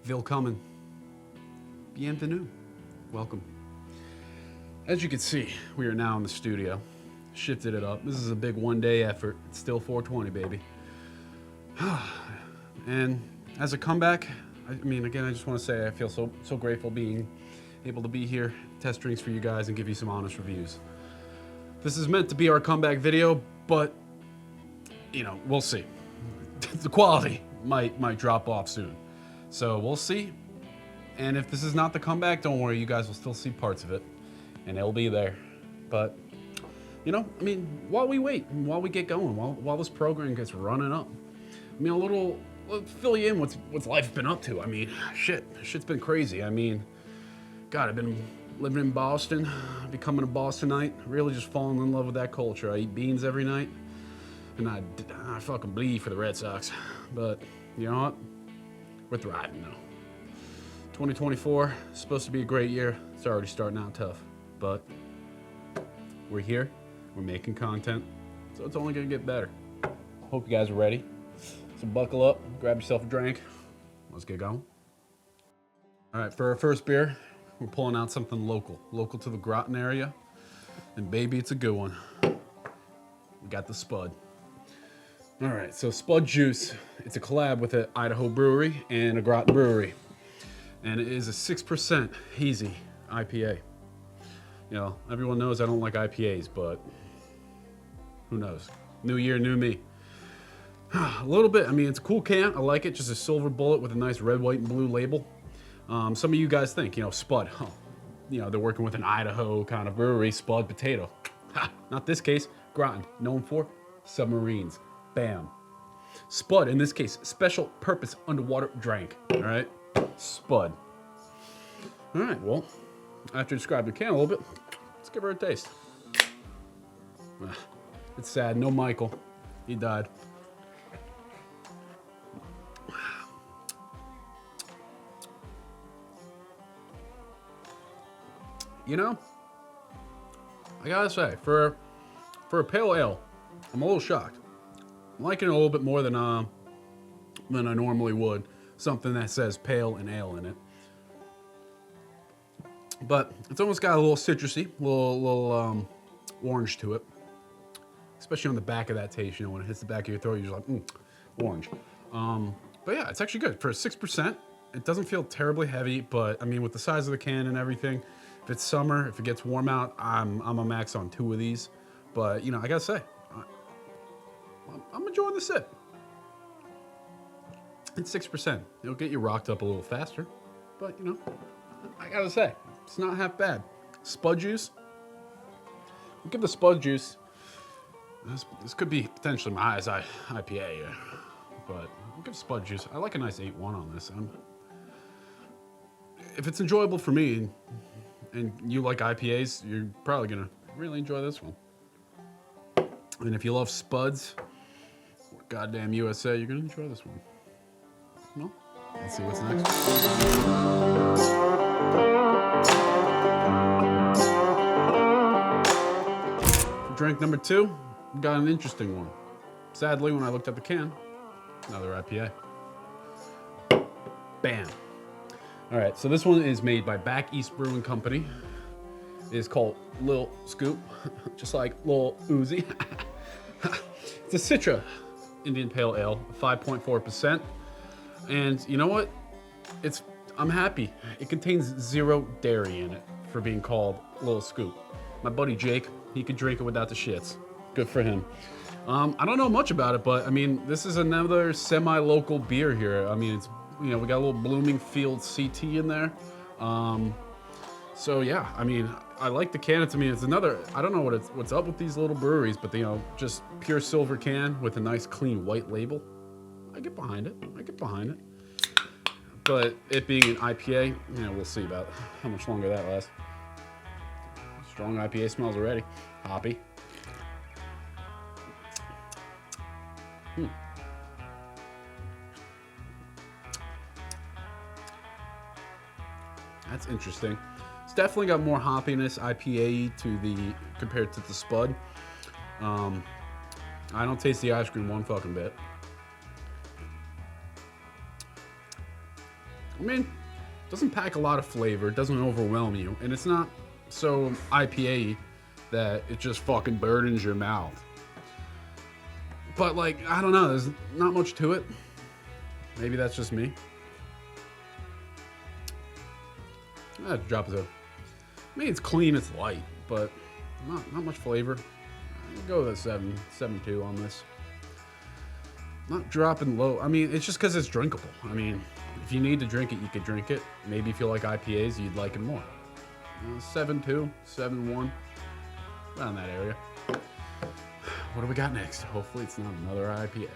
Willkommen. Bienvenue. Welcome. As you can see, we are now in the studio. Shifted it up. This is a big one-day effort. It's still 420, baby. And as a comeback, I mean, again, I just want to say I feel so grateful being able to be here, test drinks for you guys, and give you some honest reviews. This is meant to be our comeback video, but you know, we'll see. The quality might drop off soon, so we'll see. And if this is not the comeback, don't worry, you guys will still see parts of it, and it'll be there. But you know, I mean, while we wait, while we get going, while this program gets running up, I mean, I'll fill you in what's life been up to. I mean, shit's been crazy. I mean, God, I've been living in Boston, becoming a Bostonite, really just falling in love with that culture. I eat beans every night, and I fucking bleed for the Red Sox. But you know what? We're thriving now. 2024 is supposed to be a great year. It's already starting out tough, but we're here. We're making content, so it's only gonna get better. Hope you guys are ready. So buckle up, grab yourself a drink. Let's get going. All right, for our first beer, we're pulling out something local to the Groton area, and baby, it's a good one. We got the Spud. All right, so Spud Juice. It's a collab with an Idaho brewery and a Groton brewery, and it is a 6% hazy IPA. You know, everyone knows I don't like IPAs, but who knows? New year, new me. A little bit, I mean, it's a cool can. I like it, just a silver bullet with a nice red, white, and blue label. Some of you guys think, you know, Spud, you know, they're working with an Idaho kind of brewery, Spud Potato. Ha, not this case, Groton, known for submarines. Bam. Spud, in this case, special purpose underwater drink, all right? Spud. All right, well, after describing the can a little bit, let's give her a taste. It's sad, no Michael, he died. You know, I gotta say, for a pale ale, I'm a little shocked. I'm liking it a little bit more than I normally would. Something that says pale and ale in it. But it's almost got a little citrusy, little orange to it. Especially on the back of that taste, you know, when it hits the back of your throat, you're just like, orange. But yeah, it's actually good. For a 6%, it doesn't feel terribly heavy, but I mean, with the size of the can and everything, if it's summer, if it gets warm out, I'm a max on 2 of these. But you know, I gotta say, I'm enjoying the sip. It's 6%. It'll get you rocked up a little faster, but you know, I gotta say, it's not half bad. Spud Juice. I'll give the Spud Juice. This could be potentially my highest IPA, but I'll give Spud Juice. I like a nice 8.1 on this. If it's enjoyable for me, and you like IPAs, you're probably gonna really enjoy this one. And if you love Spuds, or goddamn USA, you're gonna enjoy this one. Well, let's see what's next. For drink number 2, we got an interesting one. Sadly, when I looked at the can, another IPA. Bam. All right, so this one is made by Back East Brewing Company. It is called Lil Scoop, just like Lil Uzi. It's a Citra Indian Pale Ale, 5.4%. And you know what? I'm happy. It contains 0 dairy in it for being called Lil Scoop. My buddy Jake, he could drink it without the shits. Good for him. I don't know much about it, but I mean, this is another semi-local beer here. I mean, it's, you know, we got a little Bloomingfield CT in there. So yeah, I mean, I like the can. I mean, it's another, I don't know what's up with these little breweries, but you know, just pure silver can with a nice clean white label. I get behind it. But it being an IPA, you know, we'll see about how much longer that lasts. Strong IPA smells already. Hoppy. That's interesting. It's definitely got more hoppiness, IPA compared to the Spud. I don't taste the ice cream one fucking bit. I mean, it doesn't pack a lot of flavor. It doesn't overwhelm you. And it's not so IPA that it just fucking burdens your mouth. But like, I don't know, there's not much to it. Maybe that's just me. I'd drop it. I mean, it's clean, it's light, but not much flavor. I'd go with a 7.2 on this. Not dropping low. I mean, it's just because it's drinkable. I mean, if you need to drink it, you could drink it. Maybe if you like IPAs, you'd like it more. 7.2, 7.1, around that area. What do we got next? Hopefully it's not another IPA.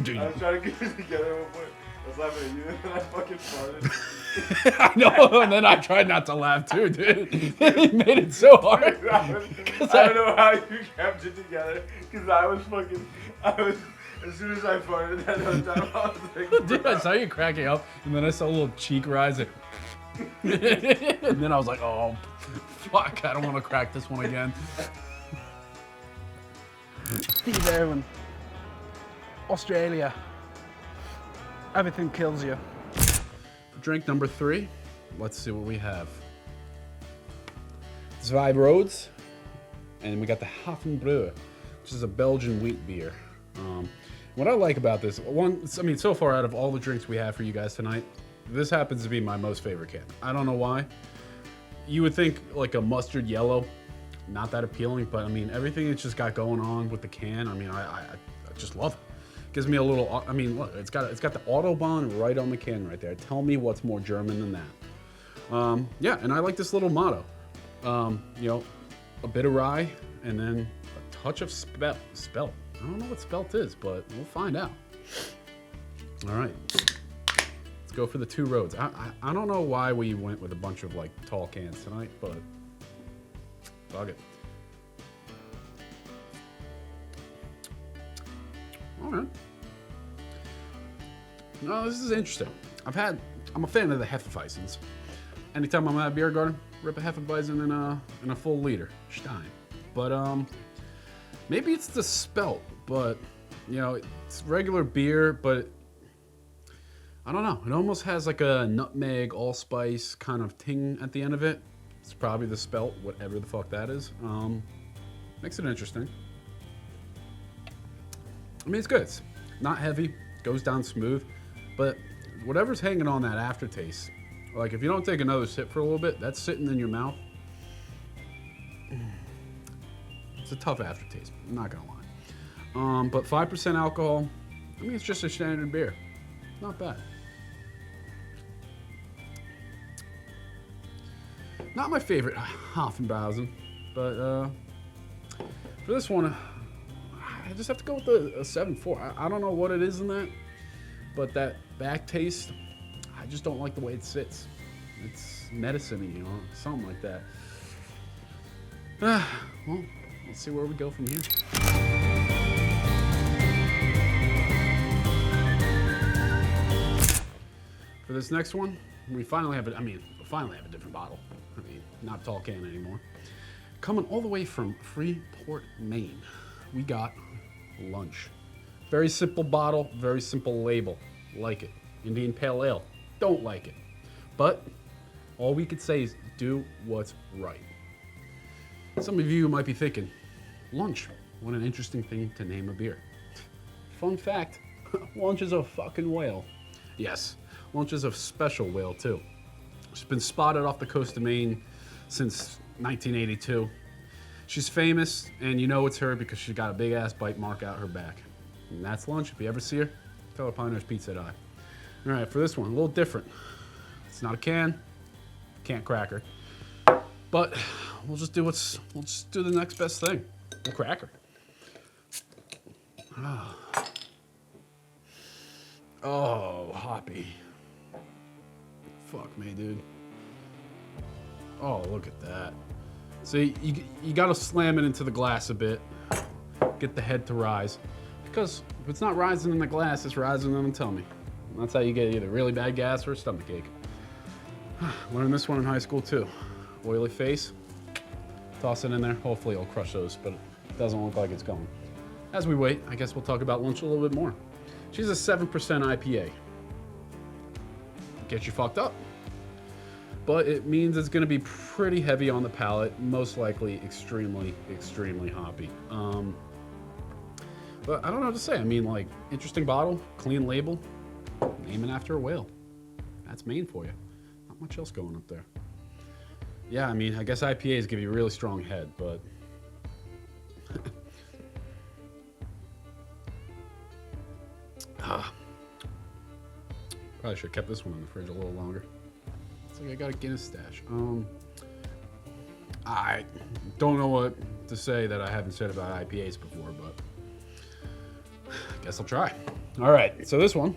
Dude. I was trying to get it together at one point. I was laughing at you and then I fucking farted. I know, and then I tried not to laugh too, dude. You made it so hard. I don't know how you kept it together, because I was, as soon as I farted that other time, I was like, dude, I saw you cracking up, and then I saw a little cheek rise, and then I was like, oh, fuck, I don't want to crack this one again. Steve Irwin, Australia. Everything kills you. Drink number 3. Let's see what we have. Zwei Roads, and we got the Hafenbräu, which is a Belgian wheat beer. What I like about this, so far out of all the drinks we have for you guys tonight, this happens to be my most favorite can. I don't know why. You would think like a mustard yellow, not that appealing, but I mean, everything it's just got going on with the can, I mean, I just love it. Gives me a little, I mean, look, it's got the Autobahn right on the can right there. Tell me what's more German than that. Yeah, and I like this little motto. You know, a bit of rye and then a touch of spelt. I don't know what spelt is, but we'll find out. All right, let's go for the 2 roads. I don't know why we went with a bunch of like tall cans tonight, but fuck it. All right. No, this is interesting. I'm a fan of the Hefeweizens. Anytime I'm at a beer garden, rip a Hefeweizen in a full liter Stein. But maybe it's the spelt, but you know, it's regular beer, but I don't know. It almost has like a nutmeg, allspice kind of ting at the end of it. It's probably the spelt, whatever the fuck that is. Makes it interesting. I mean, it's good. It's not heavy, goes down smooth, but whatever's hanging on that aftertaste, like if you don't take another sip for a little bit, that's sitting in your mouth. It's a tough aftertaste, I'm not gonna lie. But 5% alcohol, I mean, it's just a standard beer. Not bad. Not my favorite Hafenbrausen, but for this one, I just have to go with a 7.4. I don't know what it is in that, but that back taste, I just don't like the way it sits. It's medicine-y, you know, something like that. Well, let's see where we go from here. For this next one, we finally have a different bottle. I mean, not tall can anymore. Coming all the way from Freeport, Maine, we got Lunch. Very simple bottle, very simple label. Like it. Indian Pale Ale. Don't like it. But all we could say is do what's right. Some of you might be thinking, Lunch, what an interesting thing to name a beer. Fun fact, Lunch is a fucking whale. Yes, Lunch is a special whale too. She's been spotted off the coast of Maine since 1982. She's famous, and you know it's her because she's got a big ass bite mark out her back. And that's Lunch. If you ever see her, tell her Pinehurst Pete said I. All right, for this one, a little different. It's not a can, can't crack her. But we'll just do the next best thing. We'll crack her. Oh, hoppy. Fuck me, dude. Oh, look at that. See, you gotta slam it into the glass a bit. Get the head to rise. Because if it's not rising in the glass, it's rising in the tummy. And that's how you get either really bad gas or a stomach ache. Learned this one in high school too. Oily face. Toss it in there. Hopefully it'll crush those, but Doesn't look like it's going. As we wait, I guess we'll talk about lunch a little bit more. She's a 7% IPA. Gets you fucked up. But it means it's gonna be pretty heavy on the palate, most likely extremely, extremely hoppy. But I don't know what to say. I mean, like, interesting bottle, clean label, naming after a whale. That's Maine for you. Not much else going up there. Yeah, I mean, I guess IPAs give you a really strong head, but probably should have kept this one in the fridge a little longer. It's like I got a Guinness stash. I don't know what to say that I haven't said about IPAs before, but I guess I'll try. All right, so this one,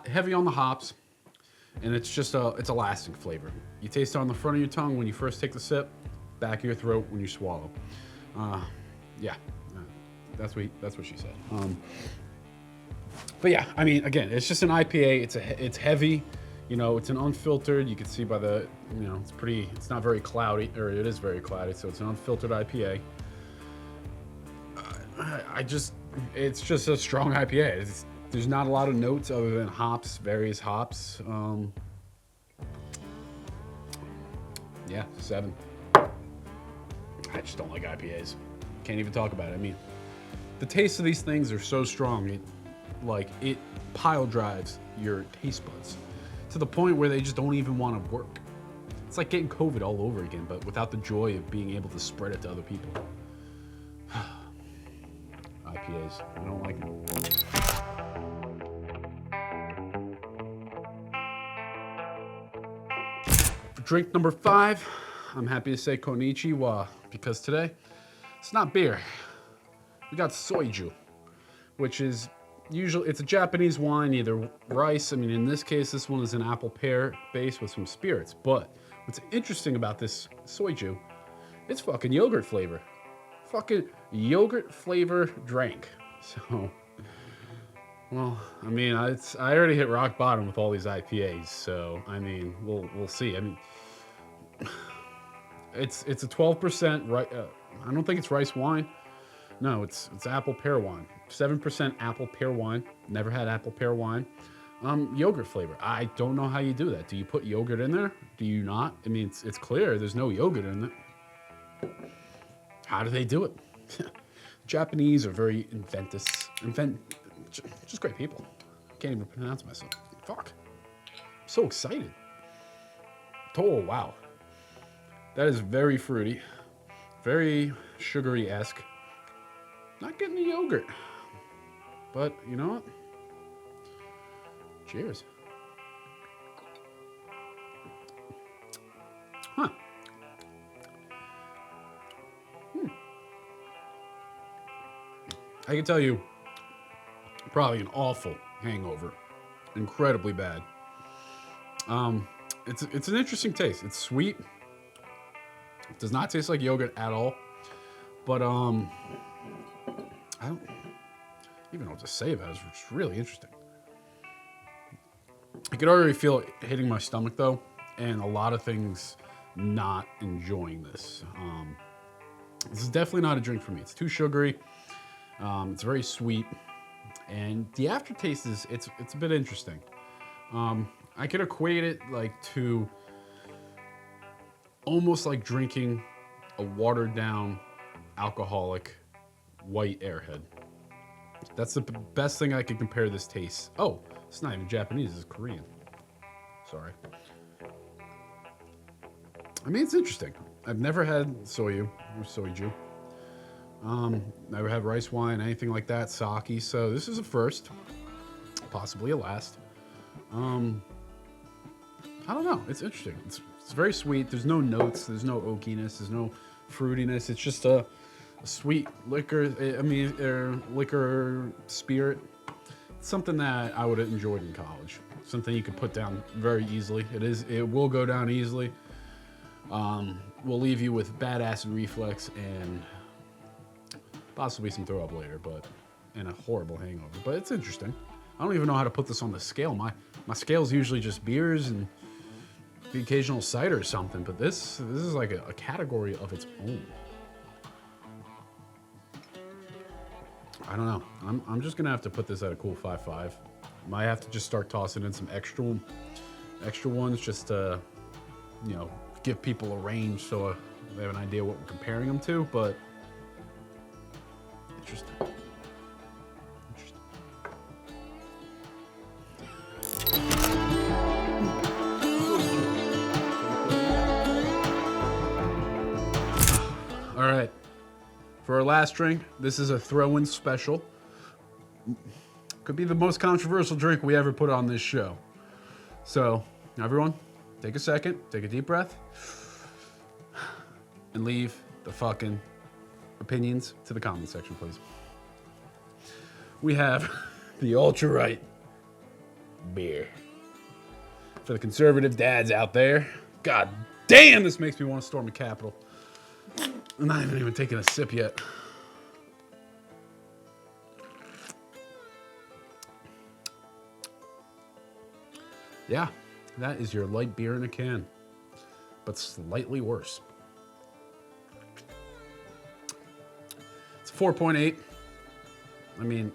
heavy on the hops, and it's just it's a lasting flavor. You taste it on the front of your tongue when you first take the sip, back of your throat when you swallow. Yeah, that's what she said. But yeah, I mean, again, it's just an IPA. It's heavy, you know. It's an unfiltered. You can see by the, you know, it's not very cloudy, or it is very cloudy. So it's an unfiltered IPA. It's just a strong IPA. There's not a lot of notes other than hops, various hops. Yeah, 7. I just don't like IPAs. Can't even talk about it. I mean, the taste of these things are so strong. It pile drives your taste buds to the point where they just don't even want to work. It's like getting COVID all over again, but without the joy of being able to spread it to other people. IPAs, I don't like them. For drink number 5, I'm happy to say konnichiwa, because today it's not beer. We got soju, which is usually, it's a Japanese wine, either rice. I mean, in this case, this one is an apple pear base with some spirits. But what's interesting about this soju, it's fucking yogurt flavor. Fucking yogurt flavor drink. So, well, I mean, I already hit rock bottom with all these IPAs. So, I mean, we'll see. I mean, it's a 12%. I don't think it's rice wine. No, it's apple pear wine. 7% apple pear wine. Never had apple pear wine. Yogurt flavor. I don't know how you do that. Do you put yogurt in there? Do you not? I mean, it's clear there's no yogurt in it. How do they do it? Japanese are very just great people. Can't even pronounce myself. Fuck. I'm so excited. Oh, wow. That is very fruity. Very sugary-esque. Not getting the yogurt. But you know what? Cheers. Huh. I can tell you, probably an awful hangover. Incredibly bad. It's an interesting taste. It's sweet. It does not taste like yogurt at all. But I don't even know what to say about it. It's really interesting. I could already feel it hitting my stomach though, and a lot of things not enjoying this. This is definitely not a drink for me. It's too sugary. It's very sweet, and the aftertaste is it's a bit interesting. I could equate it like to almost like drinking a watered down alcoholic white Airhead. That's the best thing I can compare this taste. Oh, it's not even Japanese, it's Korean. Sorry. I mean, it's interesting. I've never had soju or soju. Never had rice wine, anything like that, sake. So this is a first, possibly a last. I don't know. It's interesting. It's very sweet. There's no notes. There's no oakiness. There's no fruitiness. It's just a sweet liquor. Liquor spirit. It's something that I would have enjoyed in college. Something you could put down very easily. It will go down easily. Will leave you with bad acid reflux and possibly some throw up later, and a horrible hangover. But it's interesting. I don't even know how to put this on the scale. My scale's usually just beers, and the occasional cider or something, but this is like a category of its own. I don't know. I'm just gonna have to put this at a cool 5.5. Might have to just start tossing in some extra ones just to, you know, give people a range so they have an idea what we're comparing them to. But interesting. All right. For our last drink, this is a throw-in special. Could be the most controversial drink we ever put on this show. So, everyone, take a second, take a deep breath, and leave the fucking opinions to the comment section, please. We have the Ultra Right beer. For the conservative dads out there, god damn, this makes me want to storm the Capitol. And I haven't even taken a sip yet. Yeah, that is your light beer in a can, but slightly worse. It's 4.8. I mean,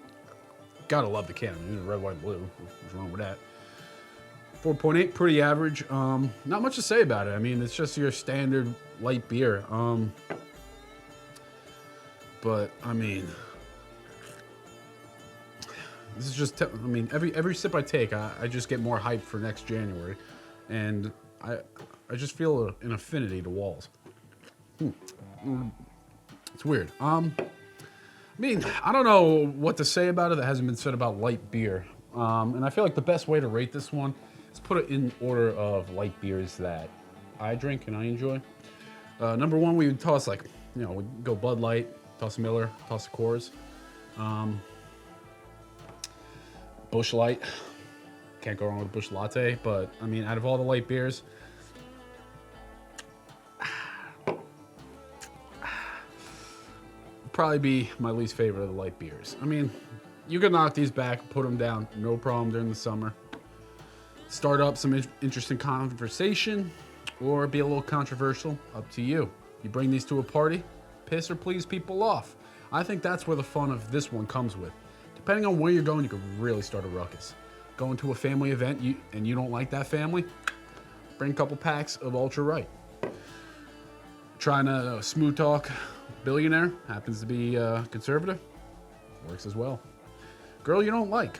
gotta love the can. I mean, red, white, blue. What's wrong with that? 4.8, pretty average. Not much to say about it. I mean, it's just your standard light beer. But I mean, this is just. I mean, every sip I take, I just get more hyped for next January, and I just feel an affinity to Walls. It's weird. I mean, I don't know what to say about it that hasn't been said about light beer. And I feel like the best way to rate this one is put it in order of light beers that I drink and I enjoy. Number one, we would toss like, you know, we'd go Bud Light, toss a Miller, toss a Coors. Busch Light. Can't go wrong with a Busch Latte, but I mean, out of all the light beers, probably be my least favorite of the light beers. I mean, you can knock these back, put them down, no problem during the summer. Start up some interesting conversation, or be a little controversial, up to you. You bring these to a party, piss or please people off. I think that's where the fun of this one comes with. Depending on where you're going, you could really start a ruckus. Going to a family event and you don't like that family, bring a couple packs of Ultra Right. Trying to smooth talk billionaire, happens to be conservative, works as well. Girl you don't like,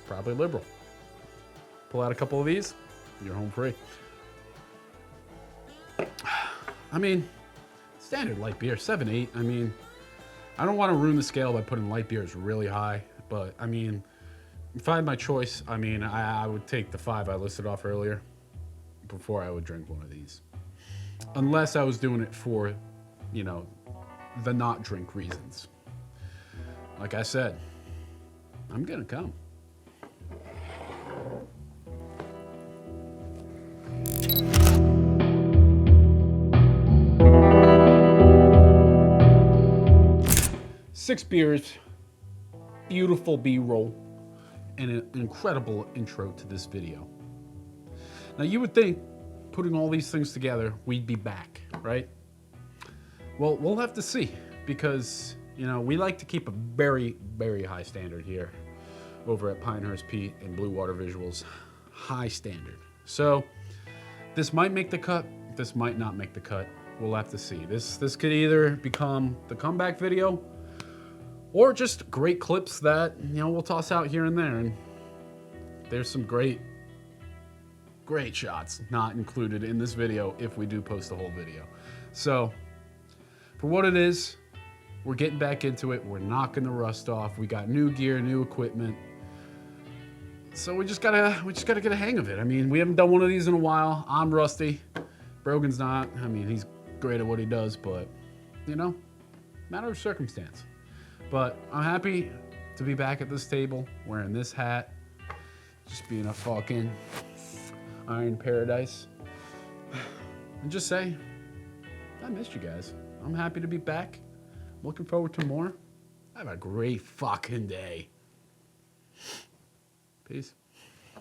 probably liberal. Pull out a couple of these, you're home free. I mean, standard light beer, 7.8. I mean, I don't want to ruin the scale by putting light beers really high, but I mean, if I had my choice, I mean, I would take the 5 I listed off earlier before I would drink one of these. Unless I was doing it for, you know, the not drink reasons. Like I said, I'm gonna come. Six beers, beautiful B-roll, and an incredible intro to this video. Now you would think, putting all these things together, we'd be back, right? Well, we'll have to see, because, you know, we like to keep a very, very high standard here over at Pinehurst Pete and Blue Water Visuals. High standard. So this might make the cut, this might not make the cut. We'll have to see. This could either become the comeback video or just great clips that, you know, we'll toss out here and there. And there's some great shots not included in this video if we do post the whole video. So for what it is, we're getting back into it. We're knocking the rust off. We got new gear, new equipment. So we just gotta get a hang of it. I mean, we haven't done one of these in a while. I'm rusty. Brogan's not. I mean, he's great at what he does, but, you know, matter of circumstance. But I'm happy to be back at this table, wearing this hat, just being a fucking iron paradise. And just say, I missed you guys. I'm happy to be back. Looking forward to more. Have a great fucking day. Peace.